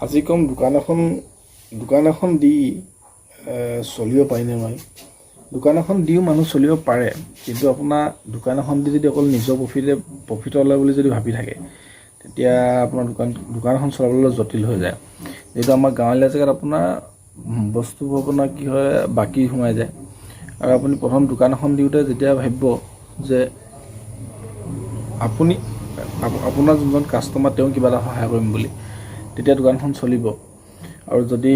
আজি কম দোকান এখন দি চলিব পাৰিনে নোৱাৰি। দোকান এখন দিও মানুহ চলিব পাৰে, কিন্তু আপোনাৰ দোকান এখন দি যদি অকল নিজৰ প্ৰফিট ওলাই বুলি যদি ভাবি থাকে, তেতিয়া আপোনাৰ দোকান এখন চলাবলৈ জটিল হৈ যায়। যিহেতু আমাৰ গাঁৱলীয়া জেগাত আপোনাৰ বস্তুবোৰ আপোনাৰ কি হয়, বাকী সোমাই যায়। আৰু আপুনি প্ৰথম দোকান এখন দিওঁতে যেতিয়া ভাবিব যে আপোনাৰ যোনজন কাষ্টমাৰ তেওঁ কিবা এটা সহায় কৰিম বুলি, তেতিয়া দোকানখন চলিব। আৰু যদি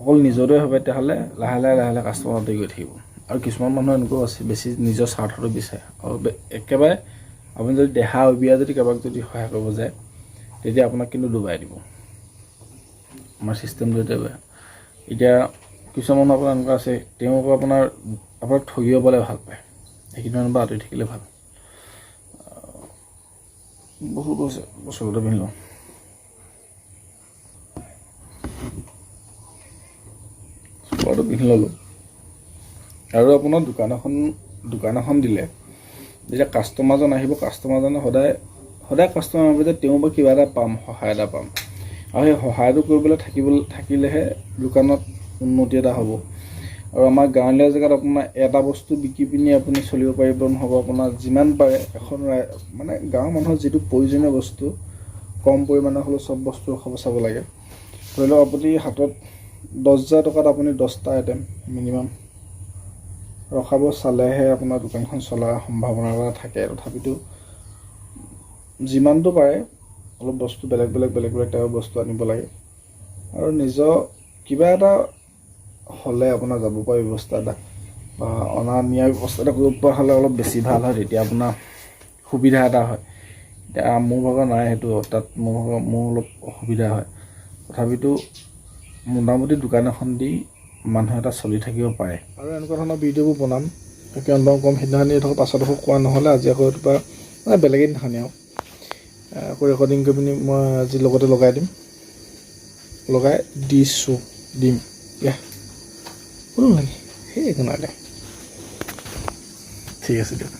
অকল নিজৰে ভাবে, তেতিয়াহ'লে লাহে লাহে কাষ্টমাৰ দেৰি গৈ থাকিব। আৰু কিছুমান মানুহ এনেকুৱাও আছে, বেছি নিজৰ স্বাৰ্থটো বিচাৰে। আৰু একেবাৰে আপুনি যদি দেহা উবিয়াই যদি কাৰোবাক যদি সহায় কৰিব যায়, তেতিয়া আপোনাক কিন্তু ডুবাই দিব। আমাৰ চিষ্টেমটো এতিয়া বেয়া। এতিয়া কিছুমান মানুহ আপোনাৰ এনেকুৱা আছে, তেওঁলোকে আপোনাক ঠগিব পালে ভাল পায়, সেইখিনি মানুহৰ পৰা আঁতৰি থাকিলে ভাল। বহুত আছে, বছৰতে পিন্ধি লওঁ। চোলাটো পিন্ধি ল'লোঁ। আৰু আপোনাৰ দোকান এখন দিলে, যেতিয়া কাষ্টমাৰজন আহিব, কাষ্টমাৰজনে সদায় কাষ্টমাৰ ভাবে যে তেওঁ বা কিবা এটা পাম, সহায় এটা পাম। আৰু সেই সহায়টো কৰিবলৈ থাকিলেহে দোকানত উন্নতি এটা হ'ব। আৰু আমাৰ গাঁৱলীয়া জেগাত আপোনাৰ এটা বস্তু বিকি পিনি আপুনি চলিব পাৰিব নহ'ব। আপোনাৰ যিমান পাৰে এখন মানে গাঁৱৰ মানুহৰ যিটো প্ৰয়োজনীয় বস্তু, কম পৰিমাণে হ'লেও চব বস্তু চাব লাগে। ধৰি লওক আপুনি হাতত 10,000 টকাত আপুনি 10টা আইটেম মিনিমাম ৰখাব চালেহে আপোনাৰ দোকানখন চলাৰ সম্ভাৱনা এটা থাকে। তথাপিতো যিমানটো পাৰে অলপ বস্তু বেলেগ টাইপৰ বস্তু আনিব লাগে। আৰু নিজৰ কিবা এটা হ'লে আপোনাৰ যাব পৰা ব্যৱস্থা এটা বা অনা নিয়াৰ ব্যৱস্থা এটা কৰিব পৰা হ'লে অলপ বেছি ভাল হয়, তেতিয়া আপোনাৰ সুবিধা এটা হয়। এতিয়া মোৰ ভাগৰ নাই সেইটো, তাত মোৰ অলপ অসুবিধা হয়। তথাপিতো মোটামুটি দোকান এখন দি মানুহ এটা চলি থাকিব পাৰে। আৰু এনেকুৱা ধৰণৰ ভিডিঅ'বোৰ বনাম, কিমান কম সিদিনাখনি ধৰক পাছত কোৱা নহ'লে, আজি আকৌ এইটোপা মানে বেলেগেই দিনাখনি আকৌ ৰেকৰ্ডিং কৰি পিনি মই আজি লগতে লগাই দিম। কোনো লাগে সেই একো নাই, ঠিক আছে দিয়ক।